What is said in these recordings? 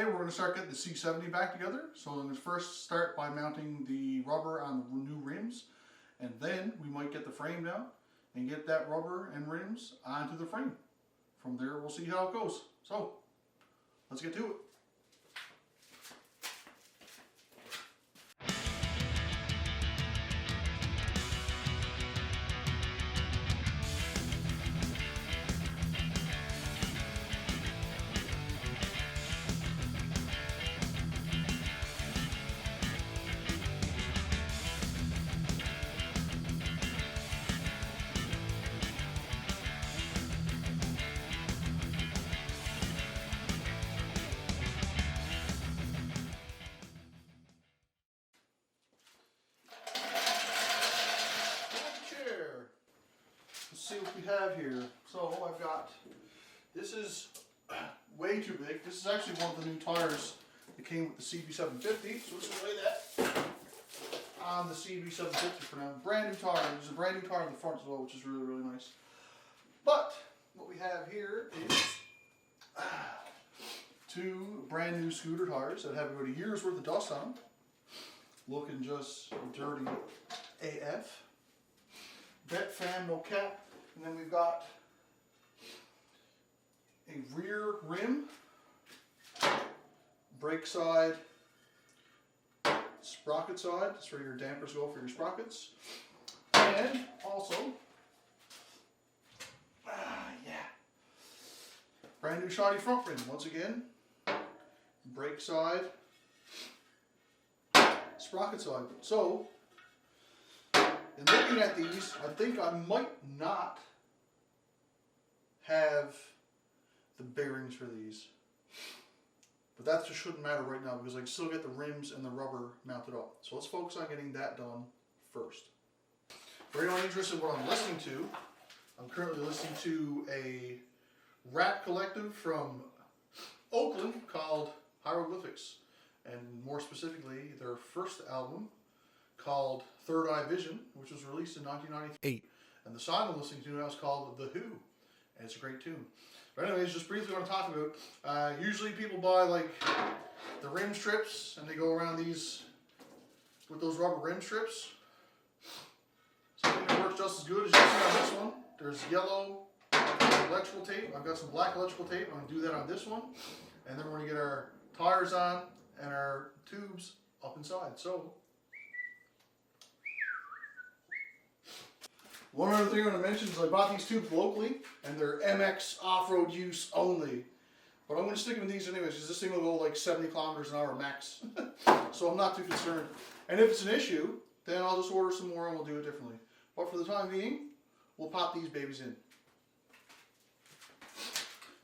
today we're going to start getting the C70 back together. So I'm going to first start by mounting the rubber on the new rims, and then we might get the frame down and get that rubber and rims onto the frame. From there we'll see how it goes. So let's get to it. See what we have here. So I've got, this is way too big. This is actually one of the new tires that came with the CB750. So let's just lay that on the CB750 for now. Brand new tire. There's a brand new tire in the front as well, which is really, really nice. But what we have here is two brand new scooter tires that have about a year's worth of dust on them. Looking just dirty AF. Vet fan, no cap. And then we've got a rear rim, brake side, sprocket side. That's where your dampers go for your sprockets. And also, brand new shiny front rim. Once again, brake side, sprocket side. So, in looking at these, I think I might not have the bearings for these. But that just shouldn't matter right now because I can still get the rims and the rubber mounted up. So let's focus on getting that done first. For anyone interested in what I'm listening to, I'm currently listening to a rap collective from Oakland called Hieroglyphics. And more specifically, their first album called Third Eye Vision, which was released in 1998. And the song I'm listening to now is called The Who, and it's a great tune. But anyways, just briefly what I'm talking about, usually people buy like the rim strips, and they go around these with those rubber rim strips. Something that works just as good as you see on this one. There's yellow electrical tape. I've got some black electrical tape. I'm going to do that on this one. And then we're going to get our tires on and our tubes up inside. So, one other thing I want to mention is I bought these tubes locally, and they're MX off-road use only. But I'm going to stick them in these anyways, because this thing will go like 70 kilometers an hour max. So I'm not too concerned. And if it's an issue, then I'll just order some more and we'll do it differently. But for the time being, we'll pop these babies in.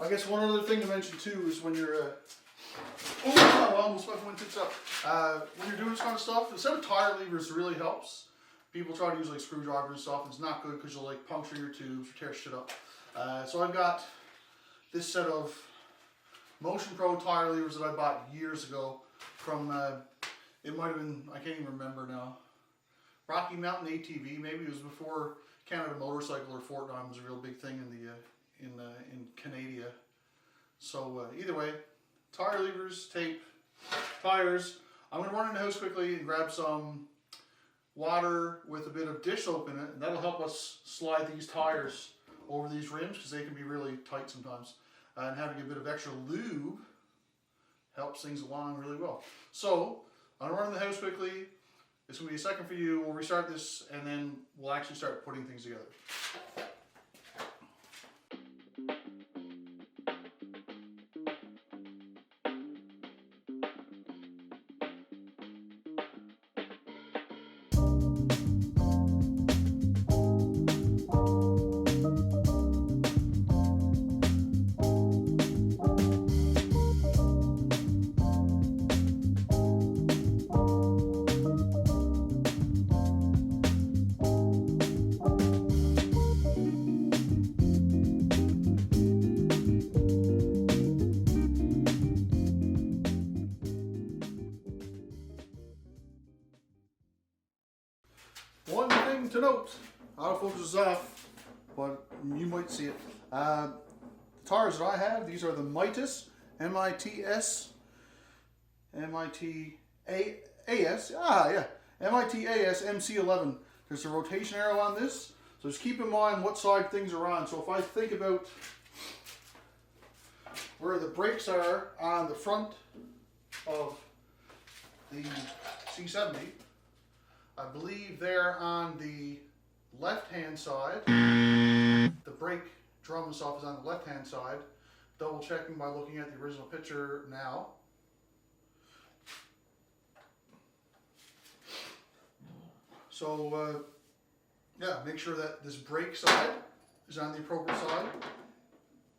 I guess one other thing to mention too is when you're oh, I almost went one tips up. When you're doing this kind of stuff, instead of tire levers really helps. People try to use like screwdrivers and stuff. It's not good because you'll like puncture your tubes or tear shit up. So I've got this set of Motion Pro tire levers that I bought years ago from, it might have been, I can't even remember now, Rocky Mountain ATV. Maybe it was before Canada Motorcycle or Fortnite was a real big thing in Canada. So either way, tire levers, tape, tires. I'm going to run in the house quickly and grab some water with a bit of dish soap in it, and that'll help us slide these tires over these rims because they can be really tight sometimes. And having a bit of extra lube helps things along really well. So I'm gonna run in the house quickly. It's gonna be a second for you. We'll restart this and then we'll actually start putting things together. One thing to note, autofocus is off, but you might see it. The tires that I have, these are the Mitis, M-I-T-S MIT AS MC11. There's a rotation arrow on this, so just keep in mind what side things are on. So if I think about where the brakes are on the front of the C70, I believe they're on the left-hand side. The brake drum and stuff is on the left-hand side. Double checking by looking at the original picture now. So yeah, make sure that this brake side is on the appropriate side,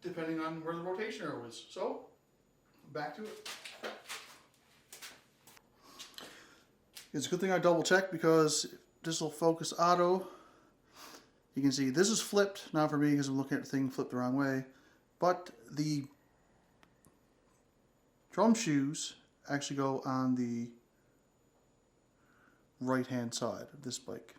depending on where the rotation arrow is. So back to it. It's a good thing I double checked because this will focus auto. You can see this is flipped, not for me because I'm looking at the thing flipped the wrong way, but the drum shoes actually go on the right hand side of this bike.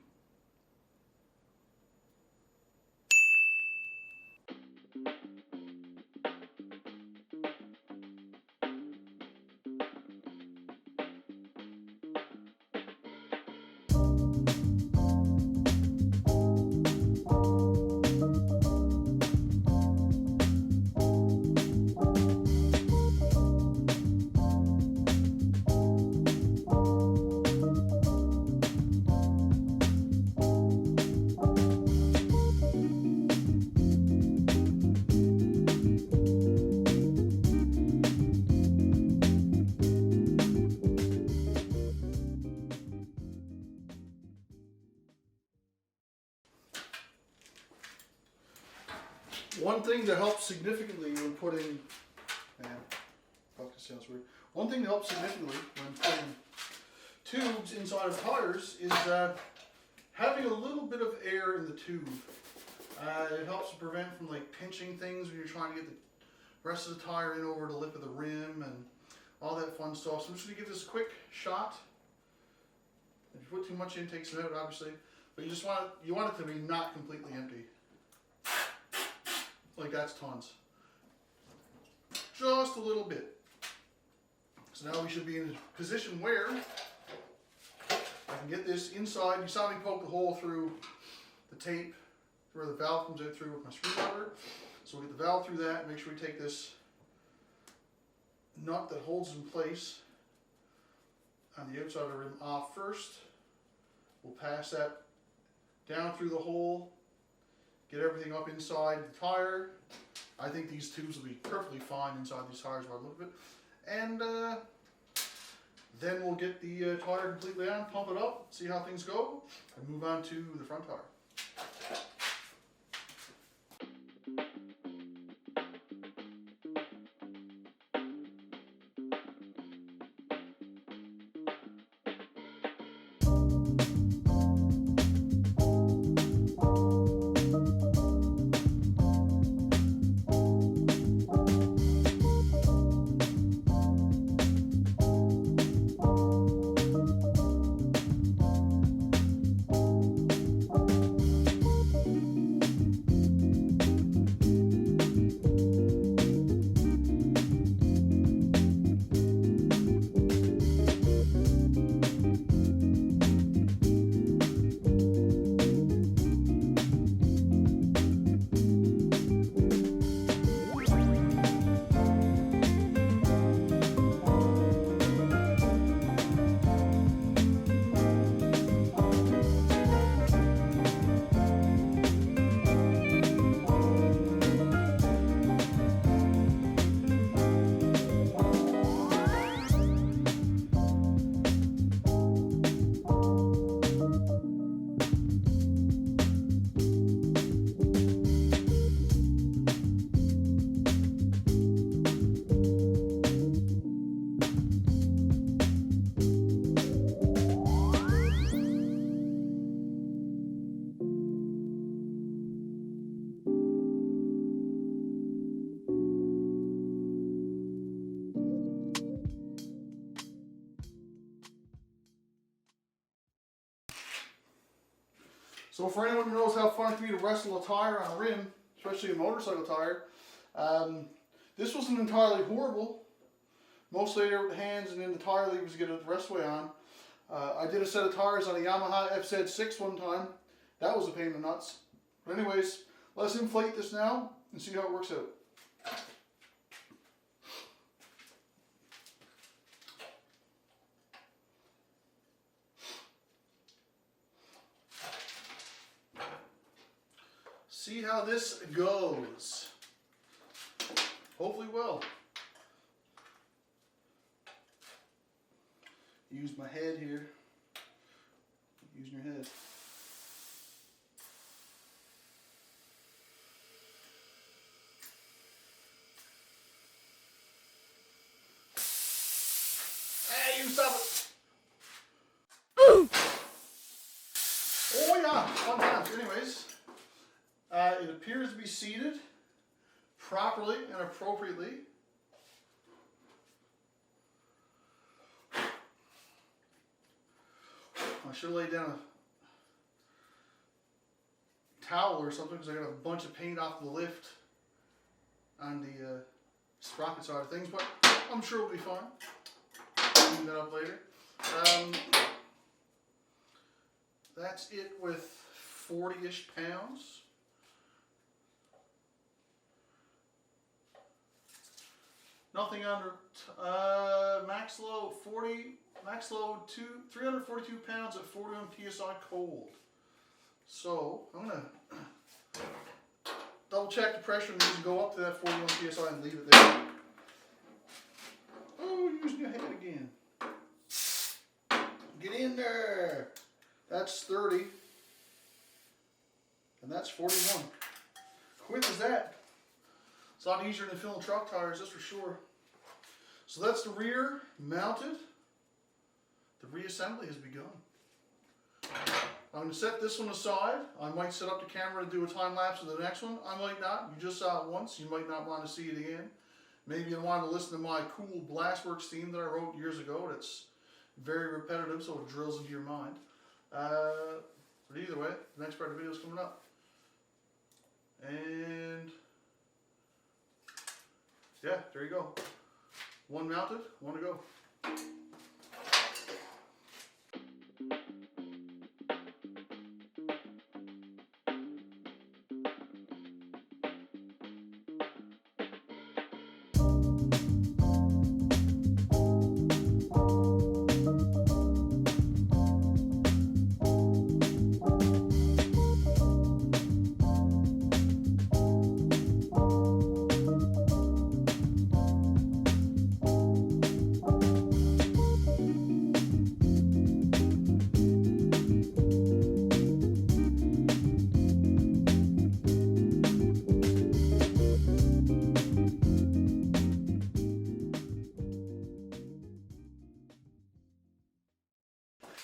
One thing that helps significantly when putting, one thing that helps significantly when putting tubes inside of tires is having a little bit of air in the tube. It helps to prevent from like pinching things when you're trying to get the rest of the tire in over the lip of the rim and all that fun stuff. So I'm just going to give this a quick shot. If you put too much in, it takes it out obviously, but you want it to be not completely empty. Like that's tons. Just a little bit. So now we should be in a position where I can get this inside. You saw me poke the hole through the tape where the valve comes out through with my screwdriver. So we'll get the valve through that. Make sure we take this nut that holds in place on the outside of the rim off first. We'll pass that down through the hole. Get everything up inside the tire. I think these tubes will be perfectly fine inside these tires by the look of it. And then we'll get the tire completely on, pump it up, see how things go, and move on to the front tire. So for anyone who knows how fun it can be to wrestle a tire on a rim, especially a motorcycle tire, this wasn't entirely horrible. most later with the hands and then the tire levers to get it the rest of the way on. I did a set of tires on a Yamaha FZ6 one time. That was a pain in the nuts. But anyways, let's inflate this now and see how it works out. See how this goes. Hopefully well. Use my head here. Using your head. Hey, you stop it! Oh yeah, fun times. Anyways, it appears to be seated properly and appropriately. I should have laid down a towel or something because I got a bunch of paint off the lift on the sprocket side of things, but I'm sure it'll be fine. Clean that up later. That's it with 40-ish pounds. Nothing under max load 342 pounds at 41 psi cold. So I'm gonna double check the pressure and just go up to that 41 psi and leave it there. Oh, using your head again. Get in there. That's 30. And that's 41. Quick as that. It's a lot easier than filling truck tires, that's for sure. So that's the rear mounted. The reassembly has begun. I'm going to set this one aside. I might set up the camera to do a time lapse of the next one. I might not. You just saw it once. You might not want to see it again. Maybe you want to listen to my cool Blastworks theme that I wrote years ago. That's very repetitive, so it drills into your mind. But either way, the next part of the video is coming up. And yeah, there you go. One mounted, one to go.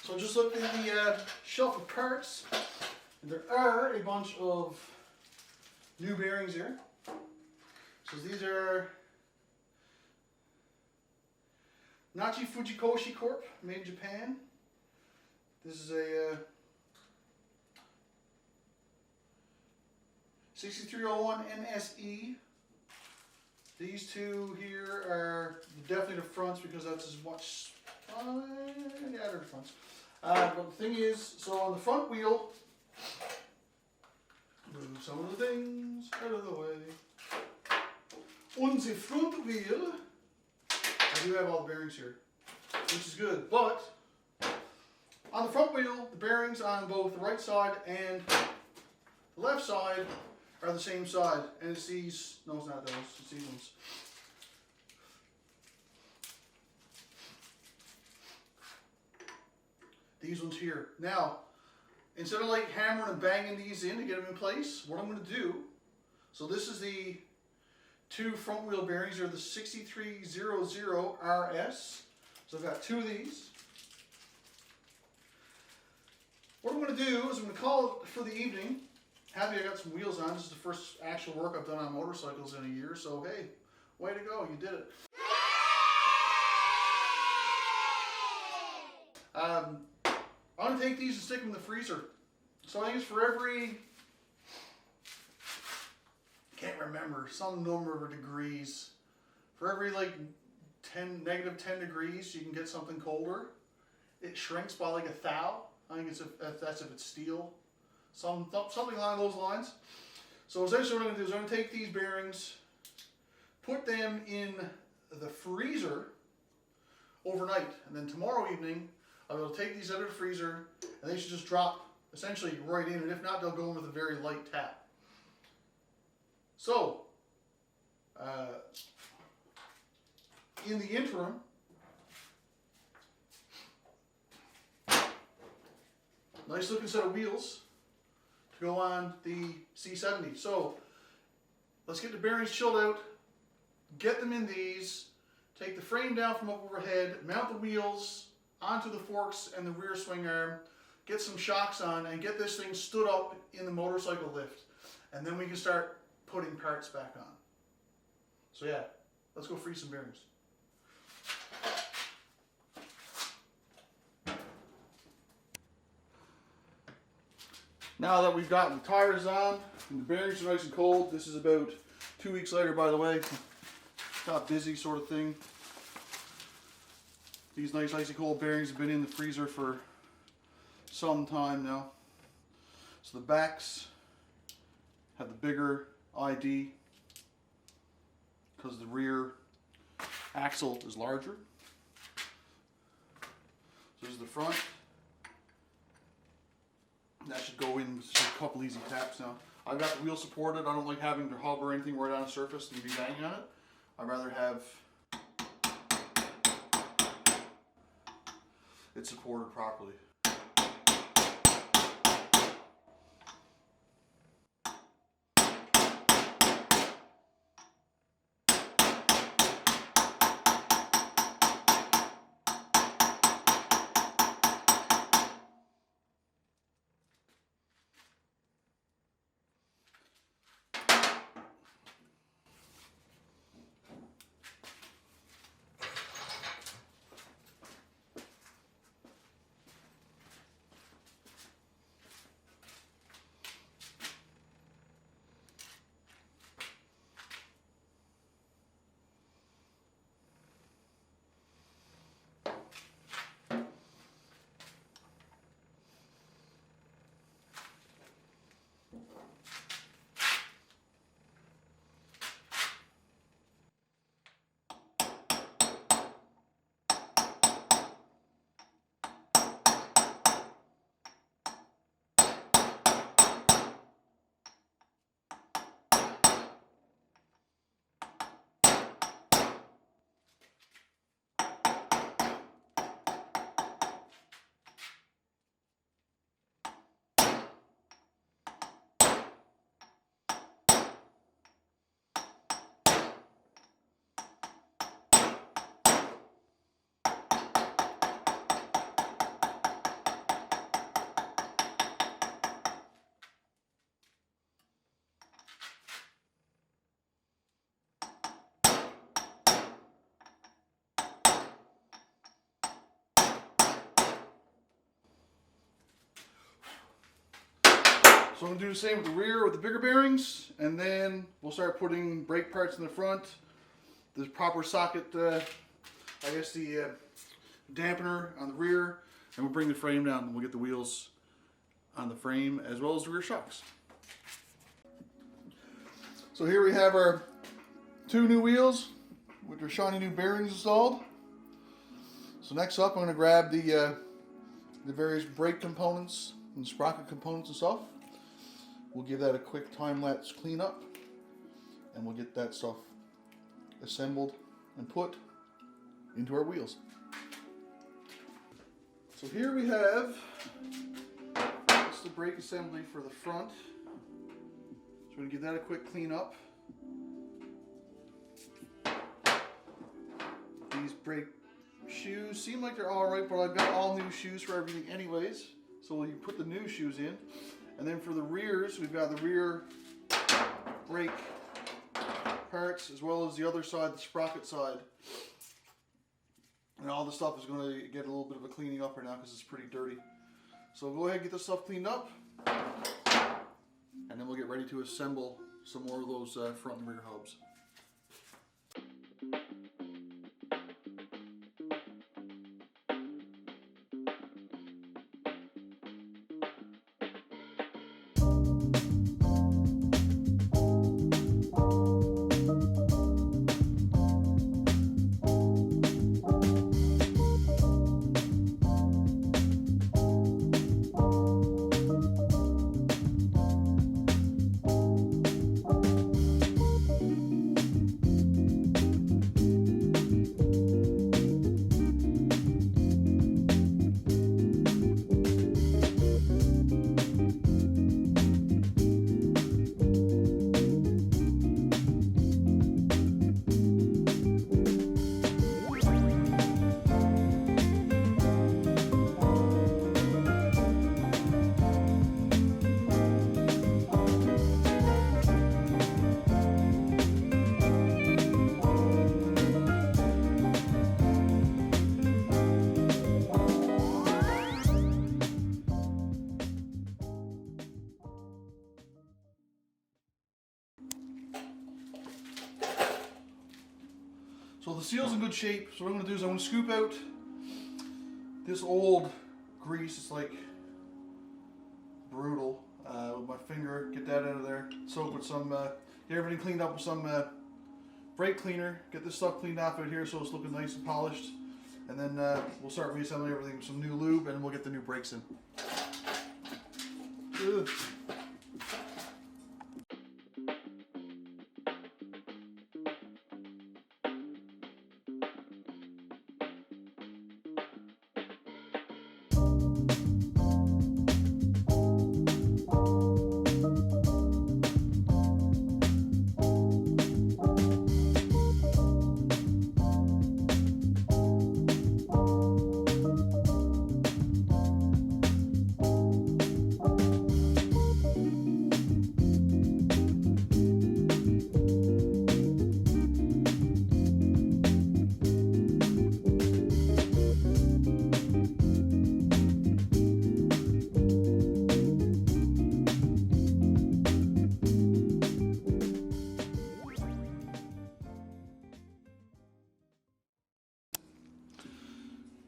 So just looked at the shelf of parts, and there are a bunch of new bearings here. So these are Nachi Fujikoshi Corp, made in Japan. This is a 6301 NSE. These two here are definitely the fronts because that's as much. Yeah, they're the fronts. But the thing is, so on the front wheel, move some of the things out of the way. On the front wheel, I do have all the bearings here, which is good. But on the front wheel, the bearings on both the right side and the left side are the same side. And it's these, no, it's not those, it's these ones. These ones here. Now, instead of like hammering and banging these in to get them in place, what I'm going to do, so this is the two front wheel bearings, they're the 6300 RS. So I've got two of these. What I'm going to do is I'm going to call it for the evening. Happy I got some wheels on. This is the first actual work I've done on motorcycles in a year, so hey, way to go, you did it. I'm going to take these and stick them in the freezer. So I think it's for every, can't remember, some number of degrees. For every like negative 10 degrees. You can get something colder. It shrinks by like 1 thou. I think that's if it's steel. Something along those lines. So essentially what I'm going to do is I'm going to take these bearings, put them in the freezer overnight, and then tomorrow evening I will take these out of the freezer and they should just drop essentially right in, and if not, they'll go in with a very light tap. So in the interim, nice looking set of wheels to go on the C70. So let's get the bearings chilled out, get them in these, take the frame down from up overhead, mount the wheels onto the forks and the rear swing arm, get some shocks on, and get this thing stood up in the motorcycle lift. And then we can start putting parts back on. So yeah, let's go freeze some bearings. Now that we've gotten the tires on and the bearings are nice and cold, this is about 2 weeks later, by the way. Got busy sort of thing. These nice icy cold bearings have been in the freezer for some time now. So the backs have the bigger ID because the rear axle is larger. So this is the front. That should go in with a couple easy taps now. I've got the wheel supported. I don't like having to hover anything right on the surface and be banging on it. I'd rather have it supported properly. So I'm going to do the same with the rear with the bigger bearings, and then we'll start putting brake parts in the front, the proper socket, I guess the dampener on the rear, and we'll bring the frame down and we'll get the wheels on the frame as well as the rear shocks. So here we have our 2 new wheels with their shiny new bearings installed. So next up I'm going to grab the various brake components and sprocket components and stuff. We'll give that a quick time-lapse cleanup, and we'll get that stuff assembled and put into our wheels. So here we have that's the brake assembly for the front. So we're going to give that a quick cleanup. These brake shoes seem like they're alright, but I've got all new shoes for everything anyways. So we'll put the new shoes in. And then for the rears, we've got the rear brake parts as well as the other side, the sprocket side. And all the stuff is going to get a little bit of a cleaning up right now because it's pretty dirty. So we'll go ahead and get this stuff cleaned up. And then we'll get ready to assemble some more of those front and rear hubs. So the seal's in good shape. So what I'm going to do is I'm going to scoop out this old grease. It's like brutal. With my finger, get that out of there. Soak with some, get everything cleaned up with some brake cleaner. Get this stuff cleaned off out here so it's looking nice and polished. And then we'll start reassembling everything with some new lube, and we'll get the new brakes in. Ugh.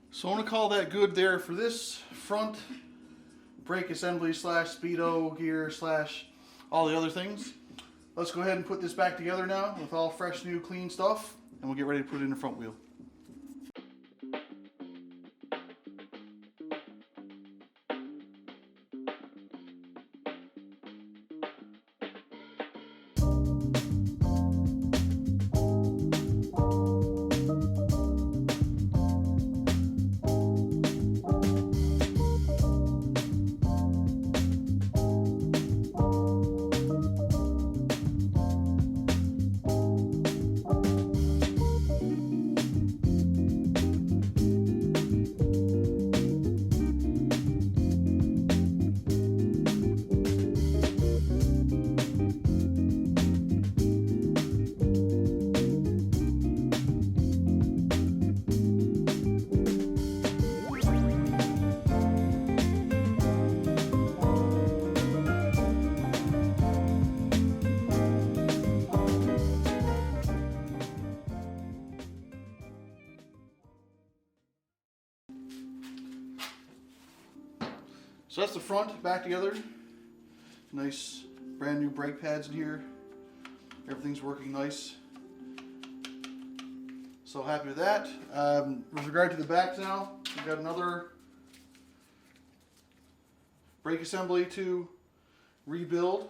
So I'm going to call that good there for this front brake assembly slash speedo gear slash all the other things. Let's go ahead and put this back together now with all fresh, new, clean stuff, and we'll get ready to put it in the front wheel. So that's the front back together. Nice brand new brake pads in here. Everything's working nice. So happy with that. With regard to the back now, we've got another brake assembly to rebuild.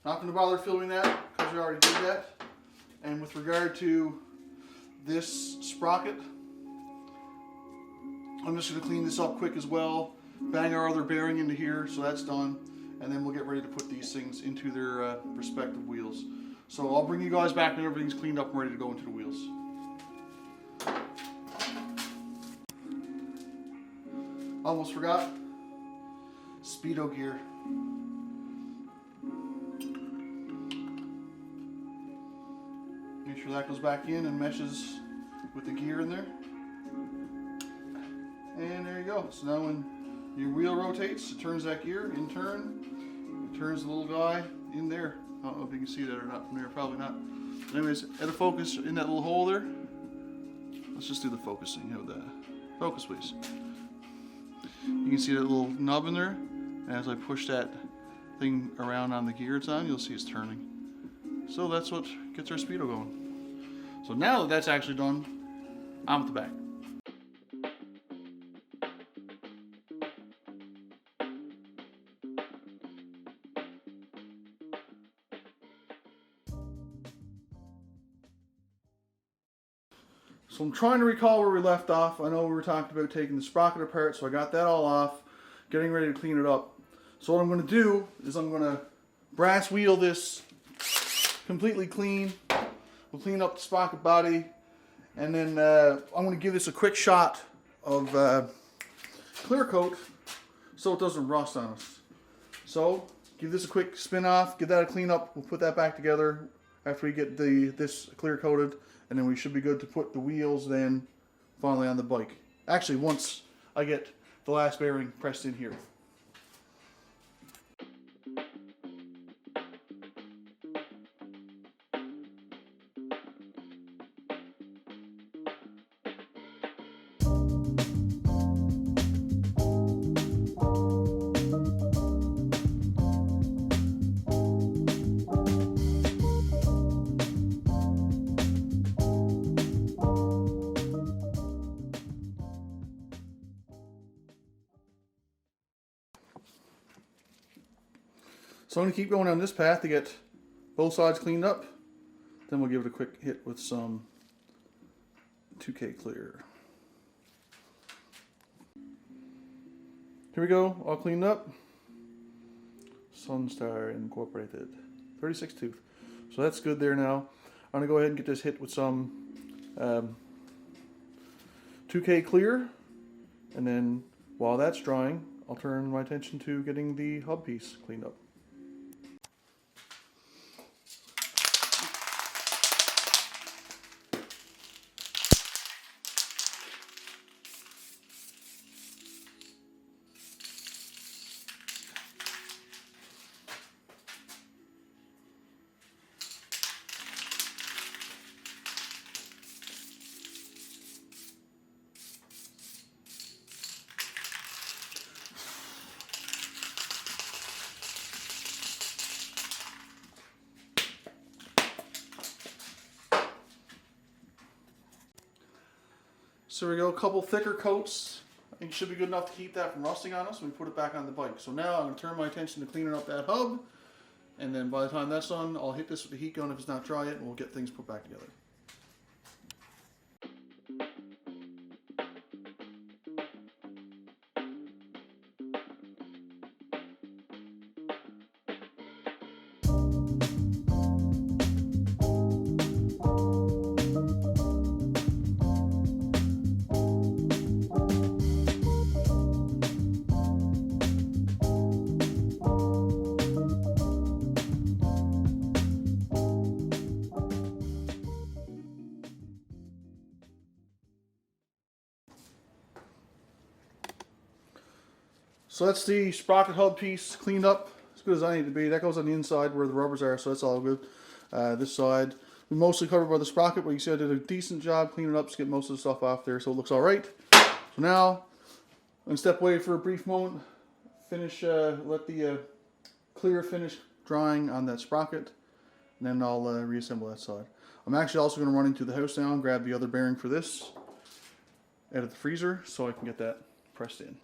Not going to bother filming that because we already did that. And with regard to this sprocket, I'm just going to clean this up quick as well. Bang our other bearing into here, so that's done. And then we'll get ready to put these things into their respective wheels. So I'll bring you guys back when everything's cleaned up and ready to go into the wheels. Almost forgot. Speedo gear. Make sure that goes back in and meshes with the gear in there. And there you go. So now when your wheel rotates, it turns that gear in turn. It turns the little guy in there. I don't know if you can see that or not from there, probably not. But anyways, add a focus in that little hole there. Let's just do the focusing. How about that? Focus, please. You can see that little nub in there. And as I push that thing around on the gear it's on, you'll see it's turning. So that's what gets our speedo going. So now that that's actually done, on with the back. So I'm trying to recall where we left off. I know we were talking about taking the sprocket apart, so I got that all off, getting ready to clean it up. So what I'm going to do is I'm going to brass wheel this completely clean. We'll clean up the sprocket body, and then I'm going to give this a quick shot of clear coat so it doesn't rust on us. So give this a quick spin off, give that a clean up. We'll put that back together after we get this clear coated. And then we should be good to put the wheels then finally on the bike. Actually, once I get the last bearing pressed in here. So I'm going to keep going down this path to get both sides cleaned up. Then we'll give it a quick hit with some 2K clear. Here we go, all cleaned up. Sunstar Incorporated, 36 tooth. So that's good there now. I'm going to go ahead and get this hit with some 2K clear. And then while that's drying, I'll turn my attention to getting the hub piece cleaned up. So there we go, a couple thicker coats. I think it should be good enough to keep that from rusting on us when we put it back on the bike. So now I'm going to turn my attention to cleaning up that hub, and then by the time that's done, I'll hit this with the heat gun if it's not dry yet, and we'll get things put back together. So that's the sprocket hub piece cleaned up as good as I need to be. That goes on the inside where the rubbers are, so that's all good. This side, we mostly covered by the sprocket, but you see I did a decent job cleaning it up to get most of the stuff off there, so it looks all right. So now, I'm going to step away for a brief moment, finish, let the clear finish drying on that sprocket, and then I'll reassemble that side. I'm actually also going to run into the house now and grab the other bearing for this out of the freezer so I can get that pressed in.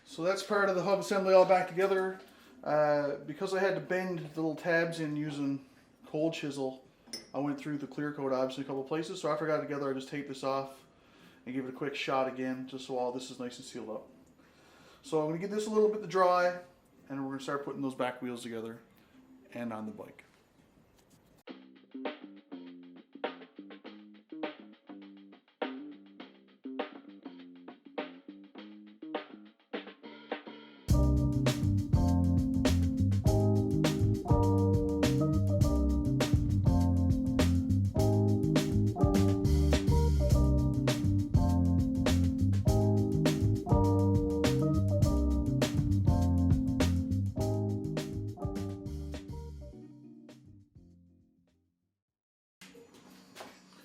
So that's part of the hub assembly all back together. Because I had to bend the little tabs in using cold chisel, I went through the clear coat obviously a couple places. So after I got it together, I just taped this off and give it a quick shot again, just so all this is nice and sealed up. So I'm going to give this a little bit to dry, and we're going to start putting those back wheels together and on the bike.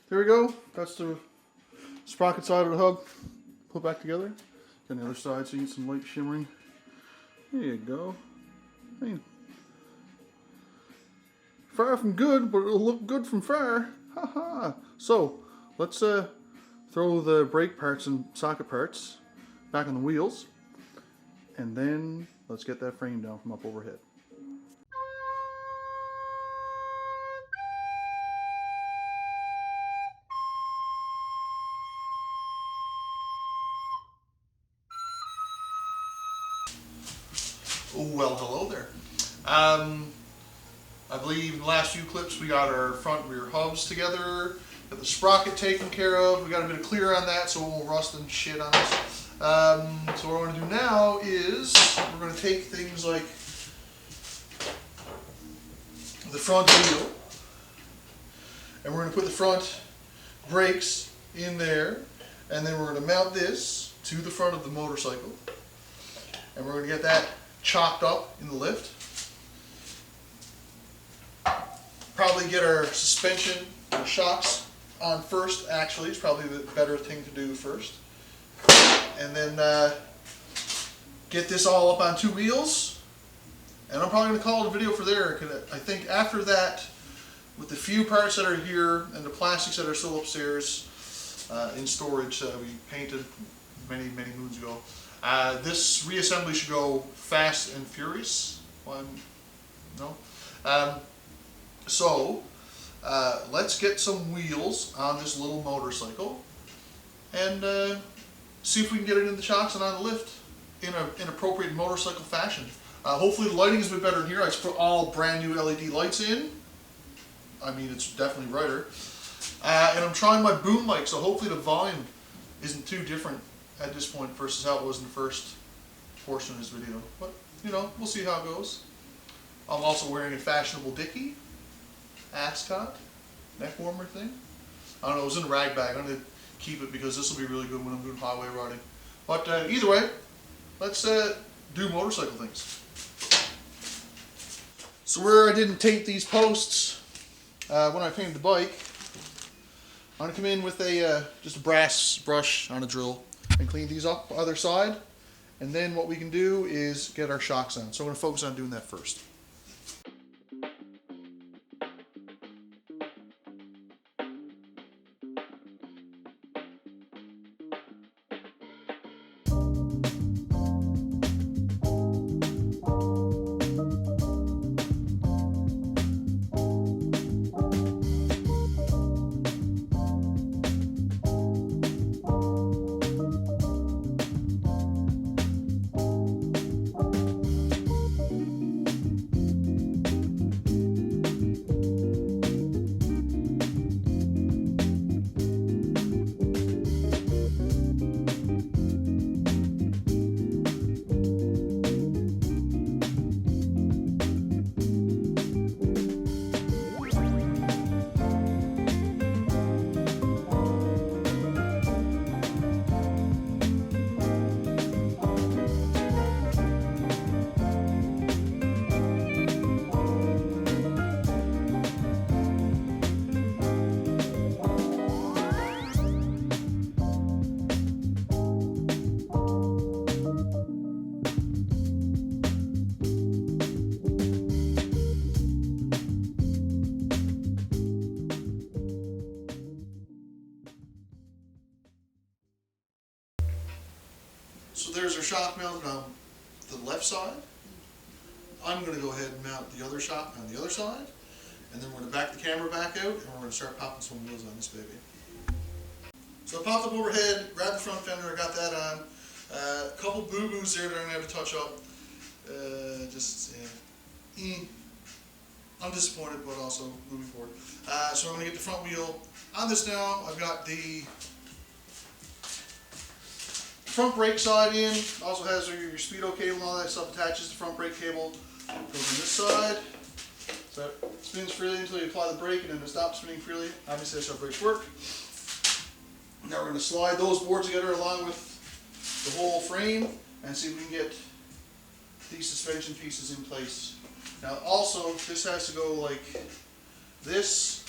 There we go. That's the sprocket side of the hub put back together. Got the other side so you get some light shimmering. There you go. I mean, far from good, but it'll look good from far. Haha. So let's throw the brake parts and socket parts back on the wheels, and then let's get that frame down from up overhead. Well, hello there. I believe in the last few clips we got our front and rear hubs together, got the sprocket taken care of, we got a bit of clear on that so it won't rust and shit on us. So what we're going to do now is we're going to take things like the front wheel, and we're going to put the front brakes in there, and then we're going to mount this to the front of the motorcycle, and we're going to get that chopped up in the lift. Probably get our suspension shocks on first, actually. It's probably the better thing to do first. And then get this all up on two wheels. And I'm probably going to call it a video for there, because I think after that, with the few parts that are here and the plastics that are still upstairs in storage that we painted many moons ago, this reassembly should go fast and furious. No? So let's get some wheels on this little motorcycle and see if we can get it in the shocks and on the lift in an appropriate motorcycle fashion. Hopefully the lighting is a bit better in here. I just put all brand new LED lights in. I mean, it's definitely brighter. And I'm trying my boom mic, so hopefully the volume isn't too different at this point versus how it was in the first portion of this video. But, you know, we'll see how it goes. I'm also wearing a fashionable dickie, ascot, neck warmer thing. I don't know, it was in a rag bag. I'm going to keep it because this will be really good when I'm doing highway riding. But either way, let's do motorcycle things. So where I didn't tape these posts when I painted the bike, I'm going to come in with a just a brass brush on a drill and clean these up either side. And then what we can do is get our shocks on. So I'm going to focus on doing that first. So there's our shock mounted on the left side. I'm going to go ahead and mount the other shock on the other side, and then we're going to back the camera back out, and we're going to start popping some wheels on this baby. So I popped up overhead, grabbed the front fender, I got that on. A couple boo-boos there that I'm going to have to touch up. I'm disappointed, but also moving forward. So I'm going to get the front wheel on this now. I've got the front brake side in. Also has your speedo cable and all that stuff attaches to the front brake cable. Goes on this side. So it spins freely until you apply the brake, and then it stops spinning freely. Obviously that's how brakes work. Now we're going to slide those boards together along with the whole frame and see if we can get these suspension pieces in place. Now also, this has to go like this,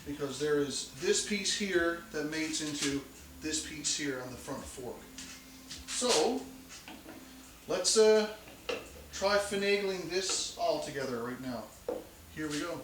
because there is this piece here that mates into this piece here on the front fork. So let's try finagling this all together right now. Here we go.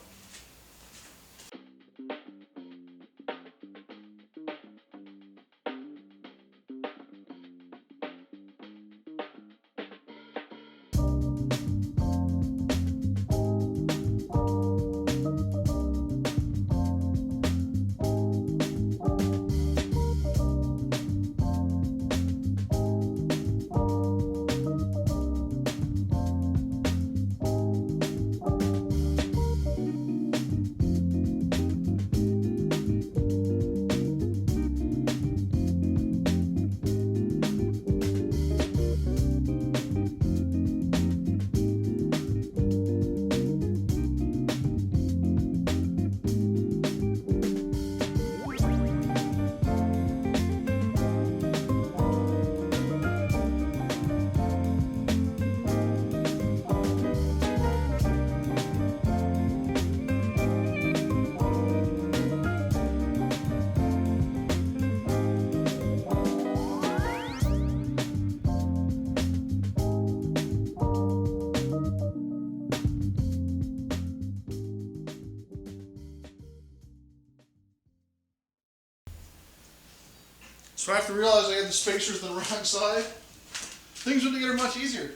So after realizing I had the spacers on the wrong side, things went together much easier.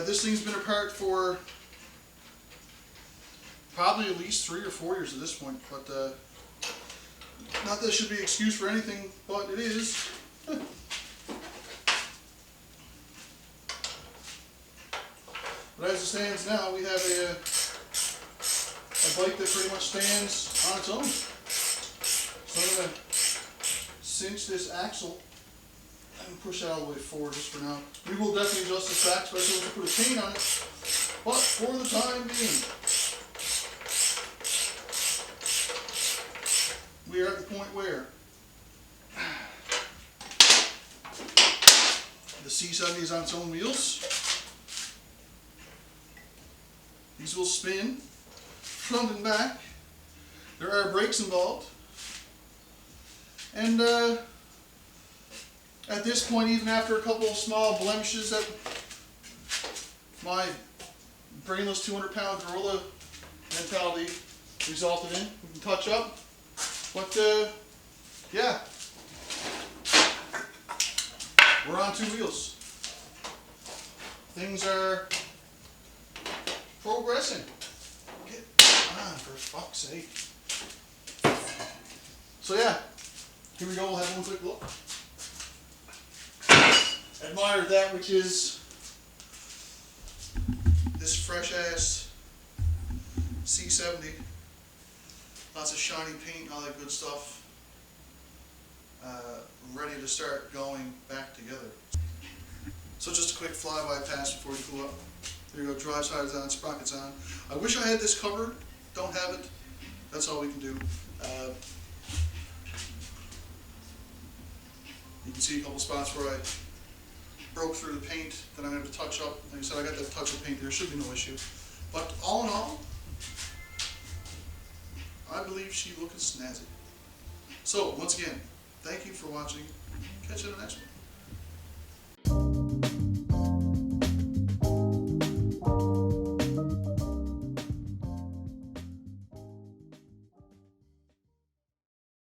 This thing's been apart for probably at least 3 or 4 years at this point, but not that it should be an excuse for anything, but it is. But as it stands now, we have a bike that pretty much stands on its own. So I'm going to cinch this axle and push it all the way forward just for now. We will definitely adjust this back, especially once we put a chain on it. But for the time being, we are at the point where the C70 is on its own wheels. These will spin front and back. There are brakes involved. And at this point, even after a couple of small blemishes that my brainless 200-pound gorilla mentality resulted in, we can touch up. But yeah, we're on 2 wheels. Things are progressing. Get on, for fuck's sake. So yeah, here we go. We'll have one quick look. Admire that which is this fresh ass C70. Lots of shiny paint, all that good stuff. Ready to start going back together. So just a quick flyby pass before we pull up. There you go, drive side is on, sprocket's on. I wish I had this covered, don't have it. That's all we can do. You can see a couple spots where I broke through the paint that I'm going to touch up. Like I said, I got that touch of paint there, should be no issue. But all in all, I believe she looking snazzy. So, once again, thank you for watching. Catch you in the next one.